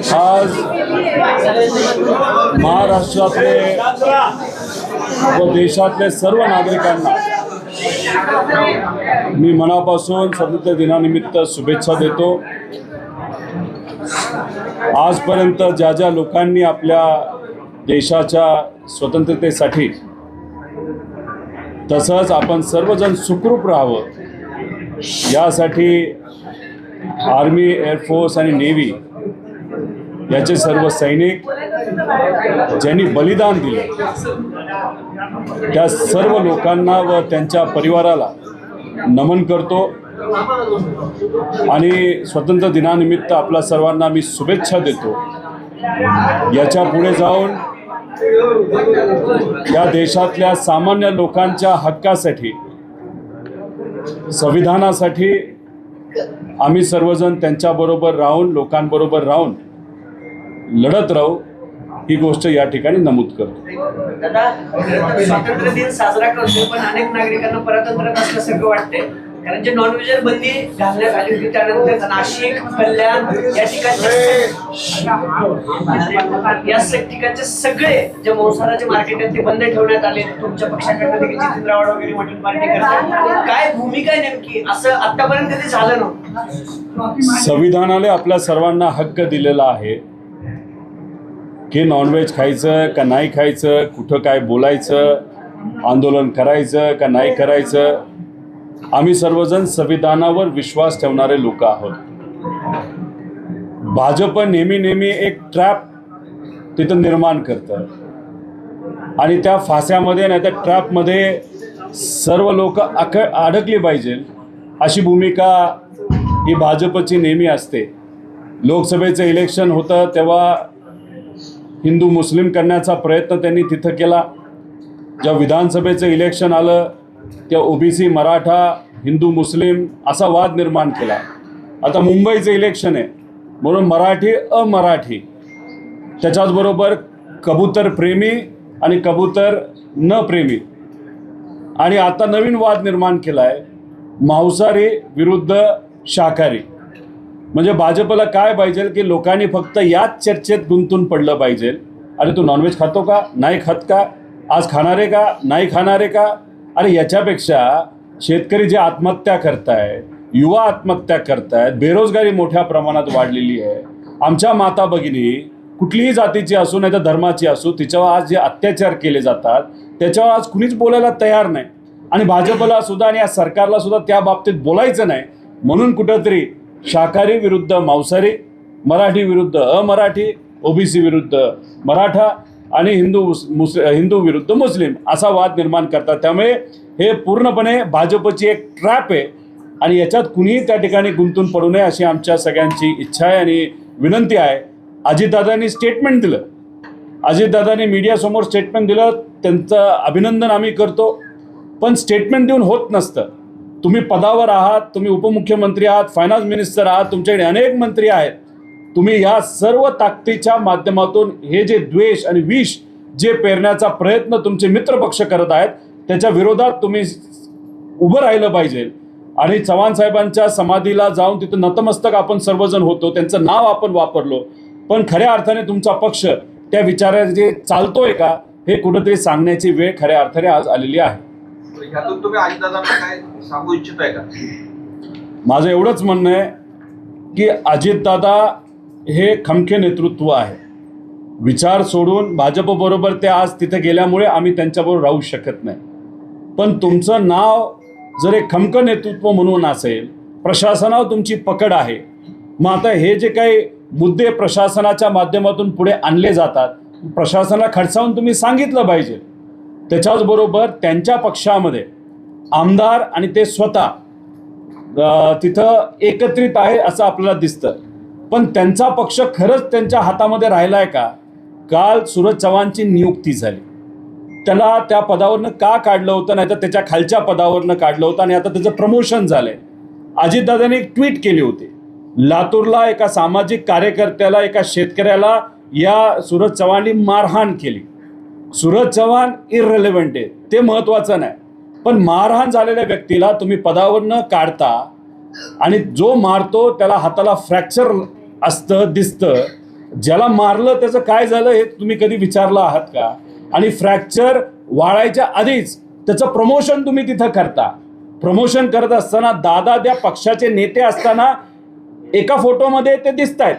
आज महाराष्ट्रातले व देशातले सर्व नागरिकांना मी मनापासून स्वातंत्र्य दिनानिमित्त शुभेच्छा देतो। आजपर्यंत ज्या ज्या लोकांनी आपल्या देशाच्या स्वतंत्रतेसाठी तसंच आपण सर्वजण सुखरूप राहावं यासाठी आर्मी, एअरफोर्स आणि नेव्ही याचे सर्व सैनिक ज्यांनी बलिदान दिले त्या सर्व लोकांना व त्यांच्या परिवाराला नमन करतो आणि स्वातंत्र्य दिनानिमित्त आपल्या सर्वांना मी शुभेच्छा देतो। याच्या पुढे जाऊन या देशातल्या सामान्य लोकांच्या हक्कासाठी, संविधानासाठी आम्ही सर्वजण त्यांच्याबरोबर राहून, लोकांबरोबर राहून लढत राहू ही गोष्ट या ठिकाणी नमूद करतो। दादा, स्वातंत्र्य दिन साजरा करतो पण अनेक नागरिकांना परतंत्र असल्यासारखं वाटतंय, कारण जे नॉनव्हेज बंदी घालण्यात आली होती त्यानंतर नाशिक, कल्याण या ठिकाणचे सगळे जे मांसाहाराचे मार्केट आहेत ते बंद ठेवण्यात आले। तुमच्या पक्षाकडनं देखील जितेंद्र आव्हाड वगैरे मटण पार्टी करतात, काय भूमिका आहे नेमकी? असं आतापर्यंत कधी झालं नव्हतं। संविधानाने आपल्या सर्वांना हक्क दिलेला आहे की नॉनव्हेज खायचं का नाही खायचं, कुठं काय बोलायचं, आंदोलन करायचं का नाही करायचं। आम्ही सर्वजण संविधानावर विश्वास ठेवणारे लोक आहोत। भाजप नेहमी एक ट्रॅप तिथं निर्माण करतं आणि त्या फास्यामध्ये नाही त्या ट्रॅपमध्ये सर्व लोक अडकली पाहिजे अशी भूमिका ही भाजपची नेहमी असते। लोकसभेचं इलेक्शन होतं तेव्हा हिंदू मुस्लिम करण्याचा प्रयत्न त्यांनी तिथं केला। जेव्हा विधानसभेचं इलेक्शन आलं तेव्हा ओबीसी, मराठा, हिंदू मुस्लिम असा वाद निर्माण केला। आता मुंबईचं इलेक्शन आहे म्हणून मराठी अमराठी, त्याच्याचबरोबर कबूतर प्रेमी आणि कबूतर न प्रेमी, आणि आता नवीन वाद निर्माण केला आहे मांसाहारी विरुद्ध शाकाहारी। म्हणजे भाजपला काय पाहिजे की लोकांनी फक्त याच चर्चेत गुंतून पडलं पाहिजे, अरे तू नॉनव्हेज खातो का, नाही खात का, आज खाणारे का, नाही खाणारे का। अरे याच्यापेक्षा शेतकरी जे आत्महत्या करतायत, युवा आत्महत्या करतायत, बेरोजगारी मोठ्या प्रमाणात वाढलेली आहे, आमच्या माता भगिनी कुठलीही जातीची असो नाही तर धर्माची असो तिच्यावर आज जे अत्याचार केले जातात त्याच्यावर आज कुणीच बोलायला तयार नाही। आणि भाजपला सुद्धा आणि या सरकारला सुद्धा त्या बाबतीत बोलायचं नाही, म्हणून कुठंतरी शाकाहारी विरुद्ध मांसाहारी, मराठी विरुद्ध अमराठी, ओबीसी विरुद्ध मराठा आणि हिंदू विरुद्ध मुस्लिम असा वाद निर्माण करतात। त्यामुळे हे पूर्णपणे भाजपची एक ट्रॅप आहे आणि याच्यात कुणीही त्या ठिकाणी गुंतून पडू नये अशी आमच्या सगळ्यांची इच्छा आहे आणि विनंती आहे। अजितदादांनी स्टेटमेंट दिलं, अजितदादांनी मीडियासमोर स्टेटमेंट दिलं, त्यांचं अभिनंदन आम्ही करतो, पण स्टेटमेंट देऊन होत नसतं। तुम्ही पदावर आहात, तुम्ही उपमुख्यमंत्री आहात, फायनान्स मिनिस्टर आहात, तुमच्याकडे अनेक मंत्री आहेत, तुम्ही या सर्व ताकदीच्या माध्यमातून हे जे द्वेष आणि विष जे पेरण्याचा प्रयत्न तुमचे मित्रपक्ष करत आहेत त्याच्या विरोधात तुम्ही उभं राहिलं पाहिजे। आणि चव्हाण साहेबांच्या समाधीला जाऊन तिथं नतमस्तक आपण सर्वजण होतो, त्यांचं नाव आपण वापरलो, पण खऱ्या अर्थाने तुमचा पक्ष त्या विचाराने जे चालतोय का हे कुठेतरी सांगण्याची वेळ खऱ्या अर्थाने आज आलेली आहे। ह्यातून तुम्ही अजितदादांना काय सांगू इच्छिताय का? माझं एवढंच म्हणणं आहे की अजितदादा हे खमके नेतृत्व आहे। विचार सोडून भाजपबरोबर ते आज तिथे गेल्यामुळे आम्ही त्यांच्याबरोबर राहू शकत नाही, पण तुमचं नाव जर एक खमकं नेतृत्व म्हणून असेल, प्रशासनावर तुमची पकड आहे, मग आता हे जे काही मुद्दे प्रशासनाच्या माध्यमातून पुढे आणले जातात प्रशासनाला खडसावून तुम्ही सांगितलं पाहिजे। त्याच्याचबरोबर त्यांच्या पक्षामध्ये आमदार आणि ते स्वतः तिथं एकत्रित आहे असं आपल्याला दिसतं, पण त्यांचा पक्ष खरंच त्यांच्या हातामध्ये राहिलाय का? काल सूरज चव्हाणची नियुक्ती झाली, त्याला त्या पदावरनं का काढलं होतं, नाही तर त्याच्या खालच्या पदावरनं काढलं होतं आणि आता त्याचं प्रमोशन झालंय। अजितदादांनी एक ट्विट केली होती, लातूरला एका सामाजिक कार्यकर्त्याला, एका शेतकऱ्याला या सूरज चव्हाणनी मारहाण केली। सूरज चव्हाण इररिलेव्हंट आहे, ते महत्त्वाचं नाही, पण मारहाण झालेल्या व्यक्तीला तुम्ही पदावर न काढता आणि जो मारतो त्याला हाताला फ्रॅक्चर असतं दिसतं ज्याला मारलं त्याचं काय झालं हे तुम्ही कधी विचारलं आहात का? आणि फ्रॅक्चर वाळायच्या आधीच त्याचं प्रमोशन तुम्ही तिथं करता. प्रमोशन करत असताना दादा त्या पक्षाचे नेते असताना एका फोटोमध्ये ते दिसत आहेत,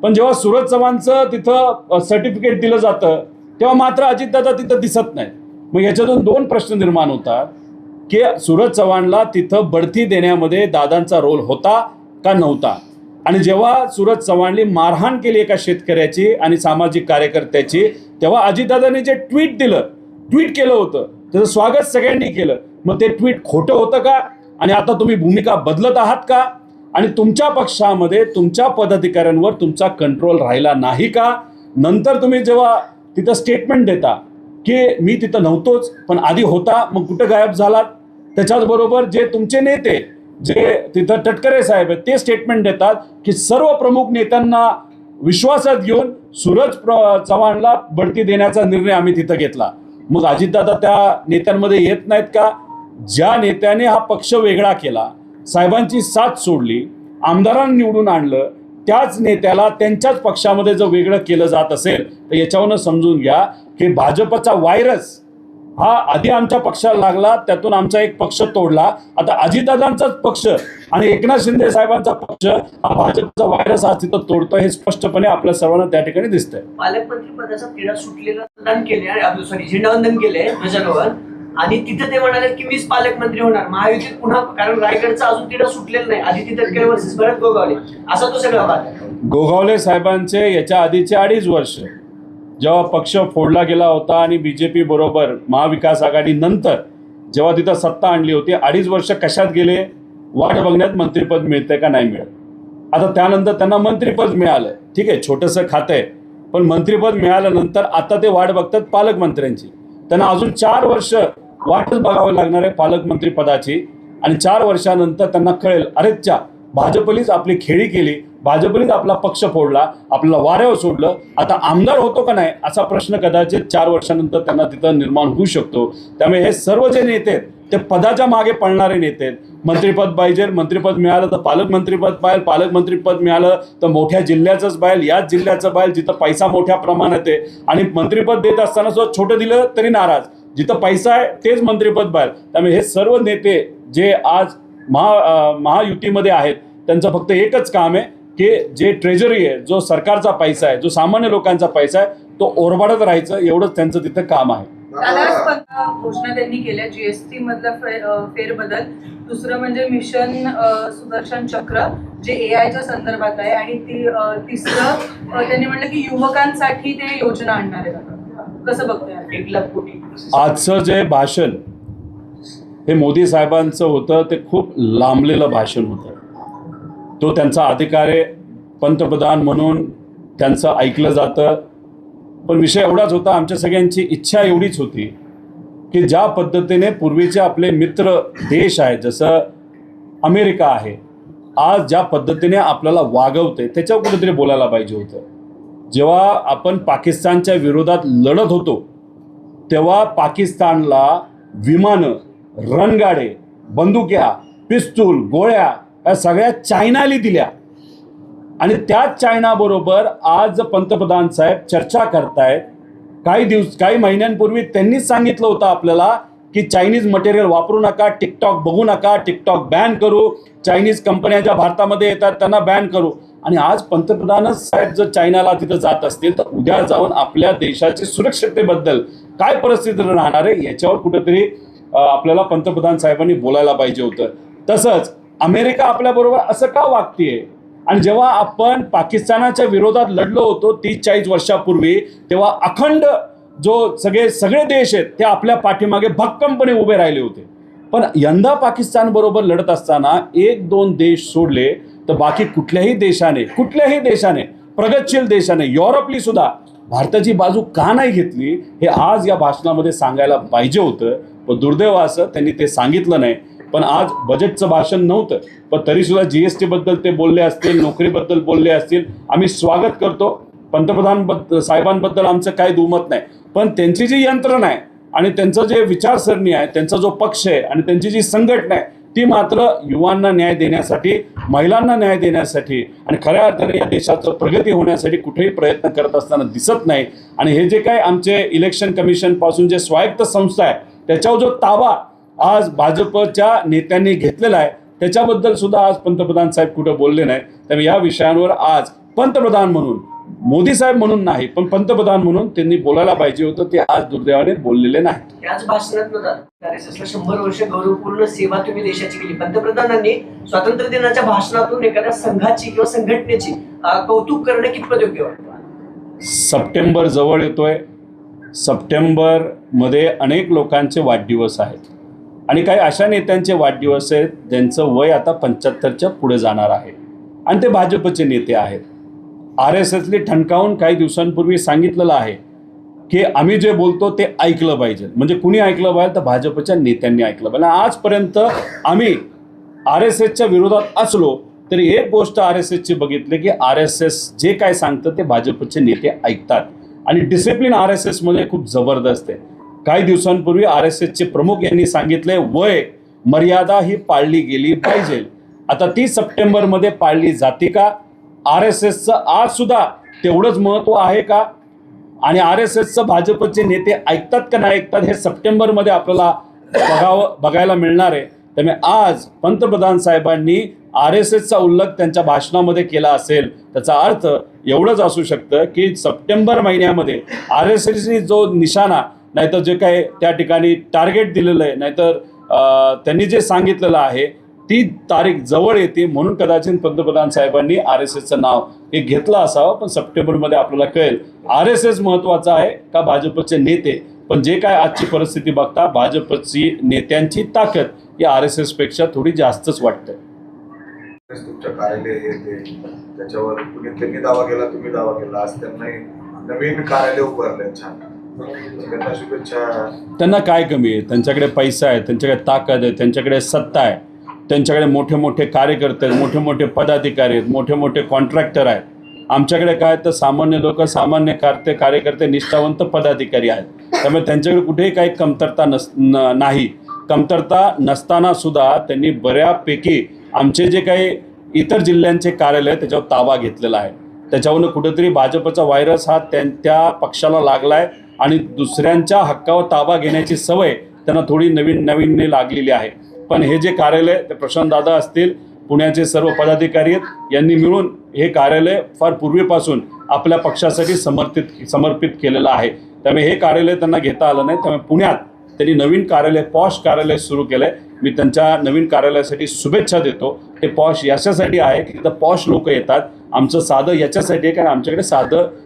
पण जेव्हा सूरज चव्हाणचं तिथं सर्टिफिकेट दिलं जातं तेव्हा मात्र अजितदादा तिथं दिसत नाहीत. मग याच्यातून दोन प्रश्न निर्माण होतात की सूरज चव्हाणला तिथं बढती देण्यामध्ये दादांचा रोल होता का नव्हता. आणि जेव्हा सूरज चव्हाणने मारहाण केली एका शेतकऱ्याची आणि सामाजिक कार्यकर्त्याची, तेव्हा अजितदादांनी जे ट्विट केलं होतं त्याचं स्वागत सगळ्यांनी केलं. मग ते ट्विट खोटं होतं का? आणि आता तुम्ही भूमिका बदलत आहात का? आणि तुमच्या पक्षामध्ये तुमच्या पदाधिकाऱ्यांवर तुमचा कंट्रोल राहिला नाही का? नंतर तुम्ही जेव्हा तिथं स्टेटमेंट देता की मी तिथं नव्हतोच पण आधी होता, मग कुठं गायब झालात? त्याच्याचबरोबर जे तुमचे नेते जे तिथं तटकरे साहेब आहेत ते स्टेटमेंट देतात की सर्व प्रमुख नेत्यांना विश्वासात घेऊन सूरज चव्हाणला बढती देण्याचा निर्णय आम्ही तिथं घेतला. मग अजितदादा त्या नेत्यांमध्ये येत नाहीत का? ज्या नेत्याने हा पक्ष वेगळा केला, साहेबांची साथ सोडली, आमदारांना निवडून आणलं, त्याच नेत्याला त्यांच्याच पक्षामध्ये जर वेगळं केलं जात असेल तर याच्यावरून समजून घ्या की भाजपचा व्हायरस हा आधी आमच्या पक्षाला लागला, त्यातून आमचा एक पक्ष तोडला, आता अजितदादांचाच पक्ष आणि एकनाथ शिंदे साहेबांचा पक्ष हा भाजपचा व्हायरस आज तिथं तोडतोय हे स्पष्टपणे आपल्या सर्वांना त्या ठिकाणी दिसतंय. पालकमंत्री पदाचा तिढा सुटलेला दान केले, सॉरी झेंडावंदन केले ध्वजारोहण, आणि तिथे ते म्हणाले की मीच पालकमंत्री होणार महायुतीत पुन्हा, कारण रायगडचा अजून तिढा सुटलेला नाही. आदिती तटकरे वर्सेस भरत गोगावले असा तो सगळा वाद आहे. गोगावले साहेबांचे याच्या आधीचे 2.5 वर्ष जेव्हा पक्ष फोडला गेला होता आणि बीजेपी बरोबर महाविकास आघाडी नंतर जेव्हा तिथं सत्ता आणली होती, 2.5 वर्ष कशात गेले? वाट बघण्यात मंत्रिपद मिळते का नाही मिळत. आता त्यानंतर त्यांना मंत्रिपद मिळालं, ठीक आहे, छोटंसं खातं आहे, पण मंत्रिपद मिळाल्यानंतर आता ते वाट बघतात पालकमंत्र्यांची. त्यांना अजून 4 वर्ष वाटच बघावं लागणार आहे पालकमंत्री पदाची. आणि 4 वर्षानंतर त्यांना कळेल, अरेच्या भाजपलीच आपली खेळी केली, भाजपलीच आपला पक्ष फोडला, आपल्याला वाऱ्यावर सोडलं, आता आमदार होतो का नाही असा प्रश्न कदाचित 4 वर्षानंतर त्यांना तिथं निर्माण होऊ शकतो. त्यामुळे हे सर्व जे नेते आहेत ते पदाच्या मागे पळणारे नेते आहेत. मंत्रिपद पाहिजे, मंत्रिपद मिळालं तर पालकमंत्रीपद पाहिजे, पालकमंत्रीपद मिळालं तर मोठ्या जिल्ह्याचंच पाहिजे, याच जिल्ह्याचं पाहिजे जिथं पैसा मोठ्या प्रमाणात आहे. आणि मंत्रिपद देत असताना सुद्धा छोटं दिलं तरी नाराज, जिथं पैसा आहे तेच मंत्रिपद पाहिजे. त्यामुळे हे सर्व नेते जे आज महायुतीमध्ये आहेत त्यांचं फक्त एकच काम आहे की जे ट्रेजरी आहे, जो सरकारचा पैसा आहे, जो सामान्य लोकांचा पैसा आहे, तो ओरबाडत राहायचं, एवढंच त्यांचं तिथं काम आहे. घोषणा त्यांनी केल्या जीएसटी मधला फेरबदल, दुसरं म्हणजे मिशन सुदर्शन चक्र जे एआयच्या संदर्भात आहे, आणि तिसरं त्यांनी म्हटलं की युवकांसाठी ते योजना आणणार आहेत. कसं बघतोय 1 लाख कोटी? आजचं जे भाषण हे मोदी साहेबांचं होतं ते खूप लांबलेलं भाषण होतं. तो त्यांचा अधिकार आहे, पंतप्रधान म्हणून त्यांचं ऐकलं जातं. पण विषय एवढाच होता, आमच्या सगळ्यांची इच्छा एवढीच होती की ज्या पद्धतीने पूर्वीचे आपले मित्र देश आहेत, जसं अमेरिका आहे, आज ज्या पद्धतीने आपल्याला वागवते त्याच्यावर कुठेतरी बोलायला पाहिजे होतं. जेव्हा आपण पाकिस्तानच्या विरोधात लढत होतो तेव्हा पाकिस्तानला विमानं, रणगाडे, बंदुक्या, पिस्तूल, गोळ्या या सगळ्या चायनाला दिल्या. आणि त्याच चायनाबरोबर आज पंतप्रधान साहेब चर्चा करतायत. काही महिन्यांपूर्वी त्यांनीच सांगितलं होतं आपल्याला की चायनीज मटेरियल वापरू नका, टिकटॉक बघू नका, टिकटॉक बॅन करू, चायनीज कंपन्या ज्या भारतामध्ये येतात त्यांना बॅन करू. आणि आज पंतप्रधानच साहेब जर चायनाला तिथं जात असतील तर उद्या जाऊन आपल्या देशाच्या सुरक्षिततेबद्दल काय परिस्थिती राहणार आहे याच्यावर कुठेतरी आपल्याला पंतप्रधान साहेबांनी बोलायला पाहिजे होतं. तसंच अमेरिका आपल्याबरोबर असं का वागतेय? आणि जेव्हा आपण पाकिस्तानाच्या विरोधात लढलो होतो 30-40 वर्षापूर्वी, तेव्हा अखंड जो सगळे देश आहेत ते आपल्या पाठीमागे भक्कमपणे उभे राहिले होते. पण यंदा पाकिस्तान बरोबर लढत असताना 1-2 देश सोडले तर बाकी कुठल्याही देशाने प्रगतशील देशाने, युरोपली सुद्धा भारताची बाजू का नाही घेतली हे आज या भाषणामध्ये सांगायला पाहिजे होतं. पण दुर्दैव असं त्यांनी ते सांगितलं नाही. पण आज बजेटचं भाषण नव्हतं, पण तरीसुद्धा जीएसटी बद्दल ते बोलले असतील, नोकरीबद्दल बोलले असतील. आम्ही स्वागत करतो पंतप्रधान साहेबांबद्दल, आमचं काही दुमत नाही. पण त्यांची जी यंत्रणा आहे आणि त्यांचं जे विचारसरणी आहे, त्यांचा जो पक्ष आहे आणि त्यांची जी संघटना आहे ती मात्र युवांना न्याय देण्यासाठी, महिलांना न्याय देण्यासाठी आणि खऱ्या अर्थाने या देशाचं प्रगती होण्यासाठी कुठेही प्रयत्न करत असताना दिसत नाही. आणि हे जे काय आमचे इलेक्शन कमिशनपासून जे स्वायत्त संस्था आहे त्याच्यावर जो ताबा आज भाजपच्या नेत्यांनी घेतलेला आहे त्याच्याबद्दल सुद्धा आज पंतप्रधान साहेब कुठं बोलले नाही. त्यामुळे या विषयांवर आज पंतप्रधान म्हणून, मोदी साहेब म्हणून नाही पण पंतप्रधान म्हणून त्यांनी बोलायला पाहिजे होतं, ते आज दुर्दैवाने बोललेले नाही. त्याच भाषणात RSSला 100 वर्ष गौरवपूर्ण सेवा तुम्ही देशाची केली. पंतप्रधानांनी स्वातंत्र्य दिनाच्या भाषणातून एखाद्या संघाची किंवा संघटनेची कौतुक करणे कितपत योग्य वाटतं? सप्टेंबर जवळ येतोय. सप्टेंबरमध्ये अनेक लोकांचे वाढदिवस आहेत आणि काही अशा नेत्यांचे वाढदिवस आहेत ज्यांचं वय आता 75च्या पुढे जाणार आहे आणि ते भाजपचे नेते आहेत. RSSने ठणकावून काही दिवसांपूर्वी सांगितलेलं आहे की आम्ही जे बोलतो ते ऐकलं पाहिजे. म्हणजे कुणी ऐकलं पाहिजे तर भाजपच्या नेत्यांनी ऐकलं पाहिजे. आजपर्यंत आम्ही RSSच्या विरोधात असलो तरी एक गोष्ट RSSची बघितली की RSS जे काय सांगतं ते भाजपचे नेते ऐकतात आणि डिसिप्लिन RSSमध्ये खूप जबरदस्त आहे. काही दिवसांपूर्वी RSSचे प्रमुख यांनी सांगितले वय मर्यादा ही पाळली गेली पाहिजे. आता 30 सप्टेंबरमध्ये पाळली जाते का? RSSचं आज सुद्धा तेवढंच महत्त्व आहे का? आणि RSSचं भाजपचे नेते ऐकतात का नाही ऐकतात हे सप्टेंबरमध्ये आपल्याला बघायला मिळणार आहे. त्यामुळे आज पंतप्रधान साहेबांनी RSSचा उल्लेख त्यांच्या भाषणामध्ये केला असेल त्याचा अर्थ एवढंच असू शकतं की सप्टेंबर महिन्यामध्ये RSSने जो निशाणा नाहीतर जे काय त्या ठिकाणी टार्गेट दिलेलं आहे नाहीतर त्यांनी जे सांगितलेलं आहे ती तारीख जवळ येते म्हणून कदाचित पंतप्रधान साहेबांनी RSSचं नाव हे घेतलं असावं. पण सप्टेंबरमध्ये आपल्याला कळेल RSS महत्त्वाचा आहे का भाजपचे नेते. पण जे काय आजची परिस्थिती बघता भाजपची नेत्यांची ताकद ही RSSपेक्षा थोडी जास्तच वाटते. तुमच्या कार्यालय येते त्याच्यावर त्यांनी दावा केला, तुम्ही दावा केला, आज त्यांना नवीन कार्यालय उभारले. छान, त्यांना शुभेच्छा. त्यांना काय कमी आहे? त्यांच्याकडे पैसा आहे, त्यांच्याकडे ताकद आहे, त्यांच्याकडे सत्ता आहे, त्यांच्याकडे मोठे मोठे कार्यकर्ते आहेत, मोठे मोठे पदाधिकारी आहेत, मोठे मोठे कॉन्ट्रॅक्टर आहेत. आमच्याकडे काय तर सामान्य लोक, सामान्य कार्यकर्ते, निष्ठावंत पदाधिकारी आहेत. त्यामुळे त्यांच्याकडे कुठेही काही कमतरता नाही. कमतरता नसताना सुद्धा त्यांनी बऱ्यापैकी आमचे जे काही इतर जिल्ह्यांचे कार्यालय त्याच्यावर ताबा घेतलेला आहे. त्याच्यावरून कुठेतरी भाजपचा व्हायरस हा त्या पक्षाला लागला आहे आणि दुसऱ्यांच्या हक्कावर ताबा घेण्याची सवय त्यांना थोडी नवीन लागलेली आहे. पण हे जे कार्यालय ते प्रशांतदादा असतील, पुण्याचे सर्व पदाधिकारी आहेत, यांनी मिळून हे कार्यालय फार पूर्वीपासून आपल्या पक्षासाठी समर्पित केलेलं आहे. त्यामुळे हे कार्यालय त्यांना घेता आलं नाही. त्यामुळे पुण्यात त्यांनी नवीन कार्यालय, पॉश कार्यालय सुरू केलं आहे. मी त्यांच्या नवीन कार्यालयासाठी शुभेच्छा देतो. ते पॉश याच्यासाठी आहे की तिथं पॉश लोक येतात. आमचं साधं याच्यासाठी आहे कारण आमच्याकडे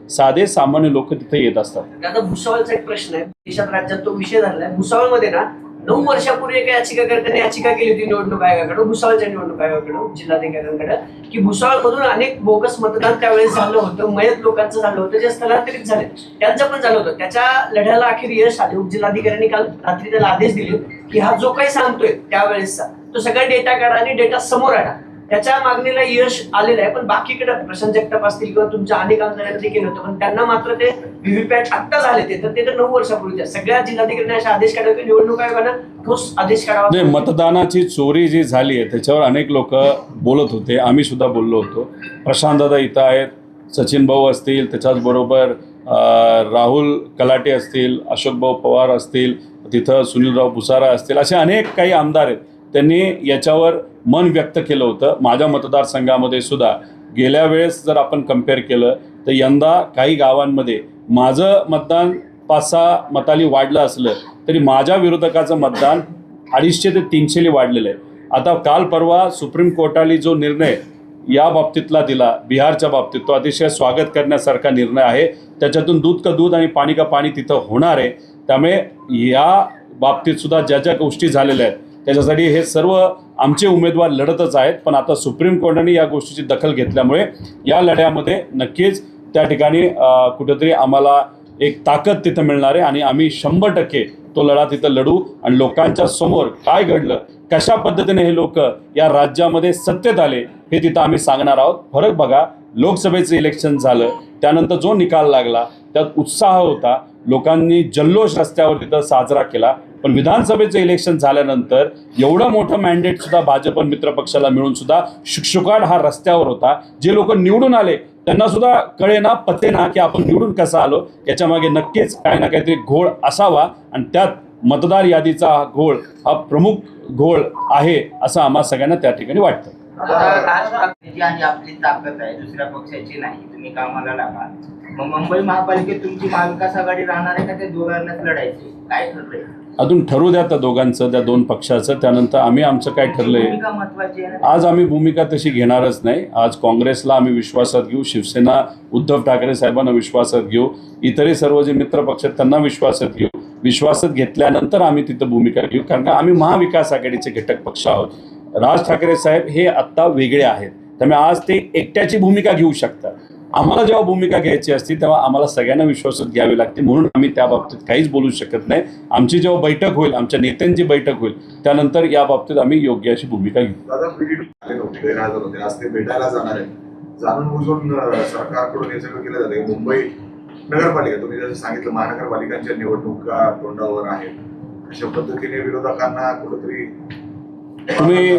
साधे सामान्य लोक तिथे येत असतात. आता भुसावळचा एक प्रश्न आहे, देशात राज्यात तो विषय झालाय. भुसावळमध्ये ना 9 वर्षापूर्वी एका याचिकाकर्त्याने याचिका केली होती निवडणूक आयोगाकडे, भुसावळच्या निवडणूक आयोगाकडे, जिल्हाधिकाऱ्यांकडे, की भुसावळमधून अनेक बोगस मतदान त्यावेळेस झालं होतं, मयत लोकांचं झालं होतं, जे स्थलांतरित झाले त्यांचं पण झालं होतं. त्याच्या लढ्याला अखेर यश आले. उपजिल्हाधिकाऱ्यांनी काल रात्री त्याला आदेश दिले की हा जो काही सांगतोय त्यावेळेसचा तो सगळा डेटा काढा आणि डेटा समोर आणा. त्याच्या मागणीला यश आलेलं आहे. पण बाकीकडे प्रशांत जगताप असतील किंवा तुमच्या अनेक आमदारांनी ते केलं होतं, पण त्यांना मात्र ते व्हीव्हीपॅट आत्ता झाले ते तर 9 वर्षापूर्वीच्या सगळ्या जिल्हाधिकाऱ्यांनी असे आदेश काढले. निवडणूक आयोगानं ठोस आदेश काढावा. नाही, मतदानाची चोरी जी झाली आहे त्याच्यावर अनेक लोक बोलत होते, आम्ही सुद्धा बोललो होतो. प्रशांतदादा इथं आहेत, सचिन भाऊ असतील, त्याच्याचबरोबर राहुल कलाटे असतील, अशोकभाऊ पवार असतील, तिथं सुनीलराव भुसारा असतील, असे अनेक काही आमदार आहेत. त्यांनी याच्यावर मन व्यक्त केलं होतं. माझ्या मतदारसंघामध्ये सुद्धा गेल्या वेळेस जर आपण कम्पेअर केलं तर यंदा काही गावांमध्ये माझं मतदान 5-6 मतांनी वाढलं असलं तरी माझ्या विरोधकाचं मतदान 250 ते 300 वाढलेलं आहे. आता काल परवा सुप्रीम कोर्टाने जो निर्णय या बाबतीतला दिला, बिहारच्या बाबतीत, तो अतिशय स्वागत करण्यासारखा निर्णय आहे. त्याच्यातून दूध का दूध आणि पाणी का पाणी तिथं होणार आहे. त्यामुळे या बाबतीत सुद्धा ज्या गोष्टी झालेल्या आहेत त्याच्यासाठी हे सर्व आमचे उमेदवार लढतच आहेत. पण आता सुप्रीम कोर्टाने या गोष्टीची दखल घेतल्यामुळे या लढ्यामध्ये नक्कीच त्या ठिकाणी कुठेतरी आम्हाला एक ताकद तिथं मिळणार आहे आणि आम्ही 100% तो लढा तिथं लढू आणि लोकांच्या समोर काय घडलं, कशा पद्धतीने हे लोक या राज्यामध्ये सत्तेत आले हे तिथं आम्ही सांगणार आहोत. फरक बघा, लोकसभेचं इलेक्शन झालं त्यानंतर जो निकाल लागला त्यात उत्साह होता, लोकांनी जल्लोष रस्त्यावर तिथं साजरा केला. पण विधानसभेचं इलेक्शन झाल्यानंतर एवढं मोठं मॅन्डेट सुद्धा भाजप मित्र पक्षाला मिळून सुद्धा शुकशुकाट हा रस्त्यावर होता. जे लोक निवडून आले त्यांना सुद्धा कळेना पतेना की आपण निवडून कसं आलो. याच्या मागे नक्कीच काही ना काहीतरी घोळ असावा आणि त्यात मतदार यादीचा हा घोळ हा प्रमुख घोळ आहे असं आम्हा सगळ्यांना त्या ठिकाणी वाटतं. राज ठाकरेची आणि आपली ताकद आहे, दुसऱ्या पक्षाची नाही. तुम्ही कामाला लागा. मग मुंबई महापालिकेत तुमची महाविकास आघाडी राहणार आहे का ते दोघांनाच लढायचे? काय ठरलंय? अजून ठरवू द्या त्या दोघांचं, त्या दोन पक्षाचं. त्यानंतर आम्ही आमचं काय ठरलंय भूमिका महत्वाची आहे ना. आज आम्ही भूमिका तशी घेणारच नाही. आज काँग्रेसला आम्ही विश्वासात घेऊ, शिवसेना उद्धव ठाकरे साहेबांना विश्वासात घेऊ, इतरही सर्व जे मित्र पक्ष आहेत त्यांना विश्वासात घेऊ. विश्वासात घेतल्यानंतर आम्ही तिथं भूमिका घेऊ, कारण का आम्ही महाविकास आघाडीचे घटक पक्ष आहोत. राज ठाकरे साहेब हे आत्ता वेगळे आहेत, त्यामुळे आज ते एकट्याची भूमिका घेऊ शकतात. आम्हाला जेव्हा भूमिका घ्यायची असते तेव्हा आम्हाला सगळ्यांना विश्वासात घ्यावी लागते, म्हणून आम्ही त्या बाबतीत काहीच बोलू शकत नाही. आमची जेव्हा बैठक होईल, आमच्या नेत्यांची बैठक होईल, त्यानंतर या बाबतीत आम्ही योग्य अशी भूमिका घेऊ. दादा आले नव्हते, गैरहजर होते, आज ते भेटायला जाणार आहे. जाणून बुजून सरकारकडून हे सगळं केलं जातं. मुंबई नगरपालिका, तुम्ही जसं सांगितलं, महानगरपालिकांच्या निवडणुका तोंडावर आहेत. अशा पद्धतीने विरोधकांना कुठेतरी तुम्ही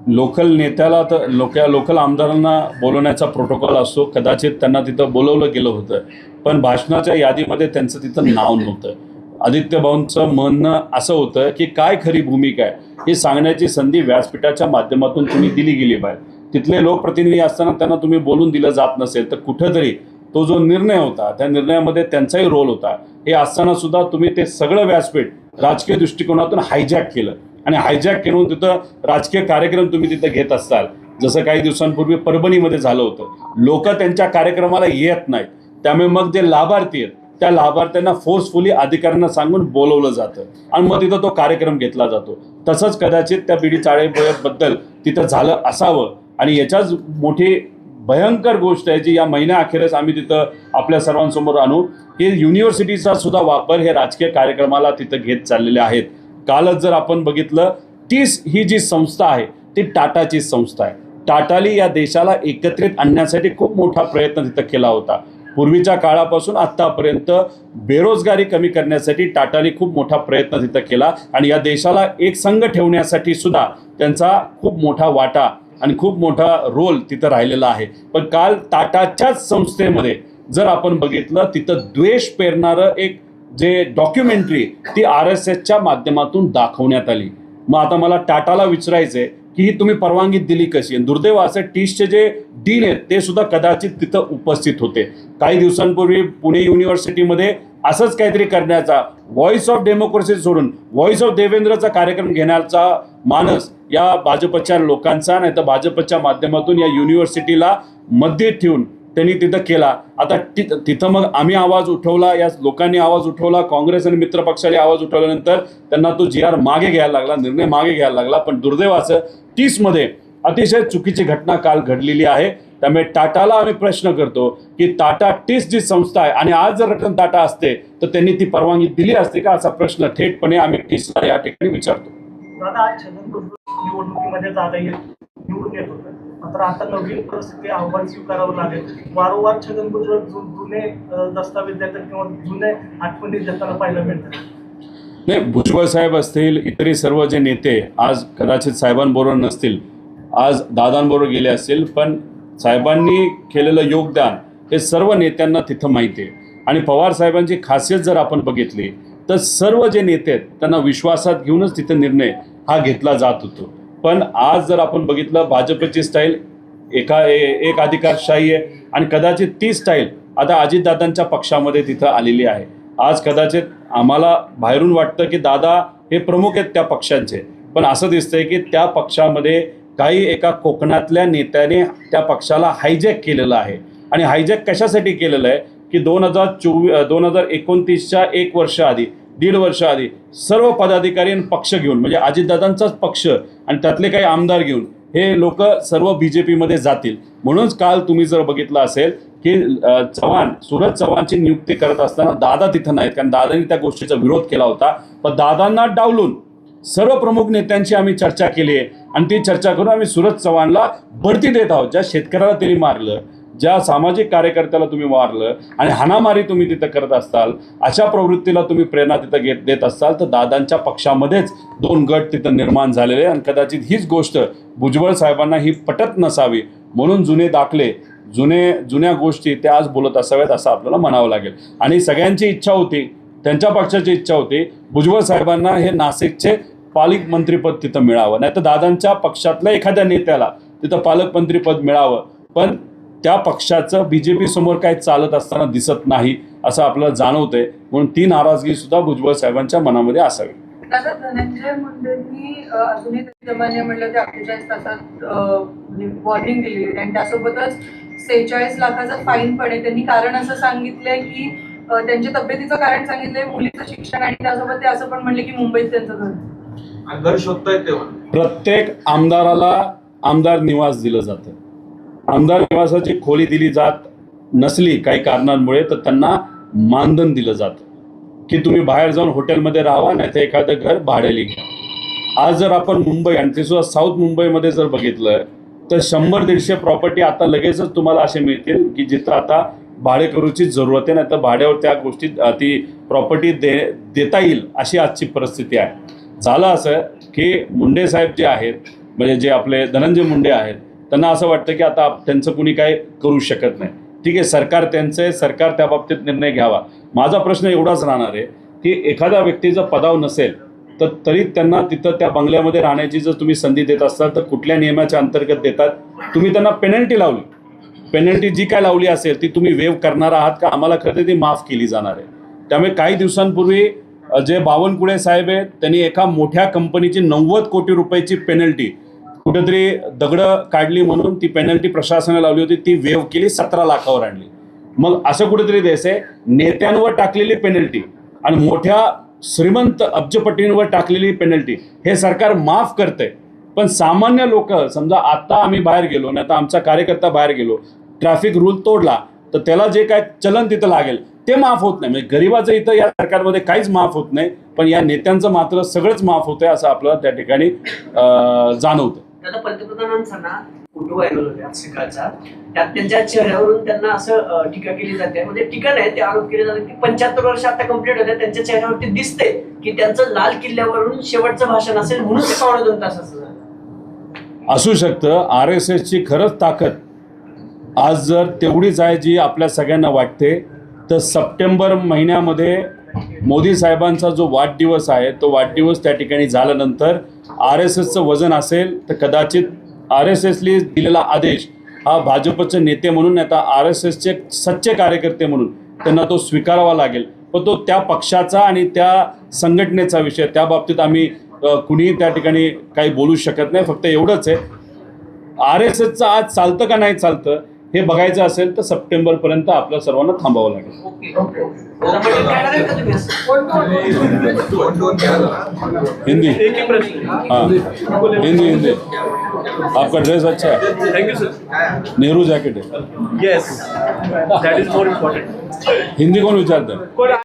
लोकल नेत्याला तर लोकल आमदारांना बोलवण्याचा प्रोटोकॉल असतो. कदाचित त्यांना तिथं बोलवलं गेलं होतं, पण भाषणाच्या यादीमध्ये त्यांचं तिथं नाव नव्हतं. आदित्य भाऊंचं म्हणणं असं होतं की काय खरी भूमिका आहे हे सांगण्याची संधी व्यासपीठाच्या माध्यमातून तुम्ही दिली गेली पाहिजे. तिथले लोकप्रतिनिधी असताना त्यांना तुम्ही बोलून दिलं जात नसेल तर कुठंतरी तो जो निर्णय होता त्या निर्णयामध्ये त्यांचाही रोल होता. हे असताना सुद्धा तुम्ही ते सगळं व्यासपीठ राजकीय दृष्टिकोनातून हायजॅक केलं आणि हायजॅक करून तिथं राजकीय कार्यक्रम तुम्ही तिथं घेत असाल. जसं काही दिवसांपूर्वी परभणीमध्ये झालं होतं. लोक त्यांच्या कार्यक्रमाला येत नाहीत, त्यामुळे मग जे लाभार्थी आहेत त्या लाभार्थ्यांना फोर्सफुली अधिकाऱ्यांना सांगून बोलवलं जातं आणि मग तिथं तो कार्यक्रम घेतला जातो. तसंच कदाचित त्या बीडी चाळेबद्दल तिथं झालं असावं आणि याच्याच मोठी भयंकर गोष्ट आहे जी या महिन्याअखेरच आम्ही तिथं आपल्या सर्वांसमोर आणू की युनिव्हर्सिटीचा सुद्धा वापर हे राजकीय कार्यक्रमाला तिथं घेत चाललेले आहेत. कालच जर आपण बघितलं, टीस ही जी संस्था आहे ती टाटाची संस्था आहे. टाटाली या देशाला एकत्रित आणण्यासाठी खूप मोठा प्रयत्न तिथं केला होता. पूर्वीच्या काळापासून आत्तापर्यंत बेरोजगारी कमी करण्यासाठी टाटाली खूप मोठा प्रयत्न तिथं केला आणि या देशाला एक संघ ठेवण्यासाठी सुद्धा त्यांचा खूप मोठा वाटा आणि खूप मोठा रोल तिथं राहिलेला आहे. पण काल टाटाच्याच संस्थेमध्ये जर आपण बघितलं तिथं द्वेष पेरणारं एक जे डॉक्युमेंटरी ती RSSच्या माध्यमातून दाखवण्यात आली. मग आता मला टाटाला विचारायचं आहे की ही तुम्ही परवानगी दिली कशी. आणि दुर्दैव असं टीसचे जे डीन आहेत ते सुद्धा कदाचित तिथं उपस्थित होते. काही दिवसांपूर्वी पुणे युनिव्हर्सिटीमध्ये असंच काहीतरी करण्याचा, व्हॉइस ऑफ डेमोक्रेसी सोडून व्हॉइस ऑफ देवेंद्रचा कार्यक्रम घेण्याचा मानस या भाजपच्या लोकांचा, नाही तर भाजपच्या माध्यमातून या युनिव्हर्सिटीला मध्ये ठेवून त्यांनी तिथं केला. आता तिथं मग आम्ही आवाज उठवला, या लोकांनी आवाज उठवला, काँग्रेस आणि मित्र पक्षाने आवाज उठवल्यानंतर त्यांना तो GR मागे घ्यायला लागला, निर्णय मागे घ्यायला लागला. पण दुर्दैवाचं 30मध्ये अतिशय चुकीची घटना काल घडलेली आहे. त्यामुळे टाटाला आम्ही प्रश्न करतो की टाटा टीस जी संस्था आहे आणि आज जर रतन टाटा असते तर त्यांनी ती परवानगी दिली असते का, असा प्रश्न थेटपणे आम्ही टीसला या ठिकाणी विचारतो. दादा, आज छगन भुजबळ निवडणुकीमध्ये जाता निवडून येत होतं, मात्र आता नवीन परिस्थिती आव्हान स्वीकारावं लागेल. वारंवार छगन भुजबळ जुने दस्तावेज देतात किंवा जुने आठवणी देताना पाहायला मिळतात. नाही, भुजबळ साहेब असतील, इतरही सर्व जे नेते आज कदाचित साहेबांबरोबर नसतील, आज दादांबरोबर गेले असतील, पण साहेबांनी केलेलं योगदान हे सर्व नेत्यांना तिथं माहिती आहे. आणि पवार साहेबांची खासियत जर आपण बघितली तर सर्व जे नेते आहेत त्यांना विश्वासात घेऊनच तिथं निर्णय हा घेतला जात होतो. पण आज जर आपण बघितलं, भाजपची स्टाईल एक अधिकारशाही आहे आणि कदाचित ती स्टाईल आता अजितदादांच्या पक्षामध्ये तिथं आलेली आहे. आज कदाचित आम्हाला बाहेरून वाटतं की दादा हे प्रमुख आहेत त्या पक्षांचे, पण असं दिसतंय की त्या पक्षामध्ये काही एका कोकणातल्या नेत्याने त्या पक्षाला हायजॅक केलेलं आहे. आणि हायजॅक कशासाठी केलेलं आहे की 2029च्या 1 वर्ष आधी, 1.5 वर्ष आधी सर्व पदाधिकारी आणि पक्ष घेऊन, म्हणजे अजितदादांचाच पक्ष आणि त्यातले काही आमदार घेऊन हे लोक सर्व BJPमध्ये जातील. म्हणूनच काल तुम्ही जर बघितलं असेल की सुरज चव्हाणची नियुक्ती करत असताना दादा तिथं नाहीत, कारण दादांनी त्या गोष्टीचा विरोध केला होता. पण दादांना डावलून सर्व प्रमुख नेत्यांची आम्ही चर्चा केली आहे आणि ती चर्चा करून आम्ही सुरज चव्हाणला बढती देत आहोत. ज्या शेतकऱ्याला त्यांनी मारलं, ज्या सामाजिक कार्यकर्त्याला तुम्ही मारलं आणि हाणामारी तुम्ही तिथं करत असताल, अशा प्रवृत्तीला तुम्ही प्रेरणा तिथं देत असाल, तर दादांच्या पक्षामध्येच 2 गट तिथं निर्माण झालेले आणि कदाचित हीच गोष्ट भुजबळ साहेबांना ही पटत नसावी म्हणून जुने दाखले जुन्या गोष्टी त्या आज बोलत असाव्यात असं आपल्याला म्हणावं लागेल. आणि सगळ्यांची इच्छा होती, त्यांच्या पक्षाची इच्छा होती भुजबळ साहेबांना हे नाशिकचे पालकमंत्रीपद तिथं मिळावं, नाही तर दादांच्या पक्षातल्या एखाद्या नेत्याला तिथं पालकमंत्रीपद मिळावं. पण त्या पक्षाचं BJP समोर काही चालत असताना दिसत नाही असं आपल्याला जाणवतंय. म्हणून ती नाराजगी सुद्धा भुजबळ साहेबांच्या मनामध्ये असावी. दादा, धनंजय मुंडेंनी अजूनही सामान्य म्हणलं ते 48 तासात वॉर्निंग दिलेली आहे आणि त्यासोबतच 46 लाखाचा फाईन पण आहे. त्यांनी कारण असं सांगितलंय की त्यांच्या तब्येतीचं कारण सांगितलंय, मुलीचं शिक्षण, आणि त्यासोबत ते असं पण म्हणले की मुंबईत त्यांचं घर आणि घर शोधतायत तेव्हा प्रत्येक आमदाराला आमदार निवास दिलं जातं. आमदार निवासाची खोली दिली जात नसली काही कारणांमुळे तर त्यांना मानधन दिलं जातं की तुम्ही बाहेर जाऊन हॉटेलमध्ये राहावा, नाही तर एखादं घर भाड्याने घ्या. आज जर आपण मुंबई आणि ते सुद्धा साऊथ मुंबईमध्ये जर बघितलं तर 100-150 प्रॉपर्टी आता लगेचच तुम्हाला असे मिळतील की जिथं आता भाडेकरूची जरूरत आहे, नाही तर भाड्यावर त्या गोष्टी ती प्रॉपर्टी देता येईल अशी आजची परिस्थिती आहे. झालं असं की मुंडे साहेब जे आहेत, म्हणजे जे आपले धनंजय मुंडे आहेत, त्यांना असं वाटतं की आता त्यांचं कुणी काय करू शकत नाही. ठीक आहे, सरकार त्यांचं आहे, सरकार त्या बाबतीत निर्णय घ्यावा. माझा प्रश्न एवढाच राहणार आहे की एखाद्या व्यक्तीचा पदाव नसेल तर तरी त्यांना तिथं त्या बंगल्यामध्ये राहण्याची जर तुम्ही संधी देत असाल तर कुठल्या नियमाच्या अंतर्गत देतात? तुम्ही त्यांना पेनल्टी लावली, पेनल्टी जी काय लावली असेल ती तुम्ही वेव करणार आहात का? आम्हाला खरं ती माफ केली जाणार आहे. त्यामुळे काही दिवसांपूर्वी जे बावनकुळे साहेब आहेत त्यांनी एका मोठ्या कंपनीची 90 कोटी रुपयाची पेनल्टी कुठेतरी दगडं काढली म्हणून ती पेनल्टी प्रशासनाने लावली होती, ती वेव केली, 17 लाखावर आणली. मग असं कुठेतरी द्यायचं आहे, नेत्यांवर टाकलेली पेनल्टी आणि मोठ्या श्रीमंत अब्जपटींवर टाकलेली पेनल्टी हे सरकार माफ करतंय. पण सामान्य लोक, समजा आता आम्ही बाहेर गेलो, नाही तर आमचा कार्यकर्ता बाहेर गेलो, ट्रॅफिक रूल तोडला तर त्याला जे काय चलन तिथं लागेल ते माफ होत नाही. म्हणजे गरीबाचं इथं या सरकारमध्ये काहीच माफ होत नाही, पण या नेत्यांचं मात्र सगळंच माफ होतंय असं आपल्याला त्या ठिकाणी जाणवतं. दादा, पंतप्रधानांचा ना फोटो व्हायरल होते आज सकाळचा, त्यात त्यांच्या चेहऱ्यावरून त्यांना असं टीका केली जाते, म्हणजे टीका नाही, ते आरोप केले जातात की 75 वर्ष आता कंप्लीट होते, त्यांच्या चेहऱ्यावरती दिसते की त्यांचं लाल किल्ल्यावरून शेवटचं भाषण असेल म्हणून ते 2.5 तास असं झालं. असू शकतं. RSSची खरंच ताकद आज जर तेवढीच आहे जी आपल्या सगळ्यांना वाटते, तर सप्टेंबर महिन्यामध्ये मोदी साहेबांचा जो वाढदिवस आहे तो वाढदिवस त्या ठिकाणी झाल्यानंतर RSSचं वजन असेल तर कदाचित RSSने दिलेला आदेश हा भाजपचे नेते म्हणून, आता RSSचे सच्चे कार्यकर्ते म्हणून त्यांना तो स्वीकारावा लागेल. पण तो त्या पक्षाचा आणि त्या संघटनेचा विषय, त्या बाबतीत आम्ही कुणीही त्या ठिकाणी काही बोलू शकत नाही. फक्त एवढंच आहे, RSSचं आज चालतं का नाही चालतं हे बघायचं असेल तर सप्टेंबरपर्यंत आपल्या सर्वांना थांबावं लागेल. दादा, मटण खाणार आहे का तुम्ही असं? हिंदी, हाँ हिंदी. आपका ड्रेस अच्छा है. Thank you sir. Nehru jacket है. Yes, that is more important. Hindi कौन विचारता है?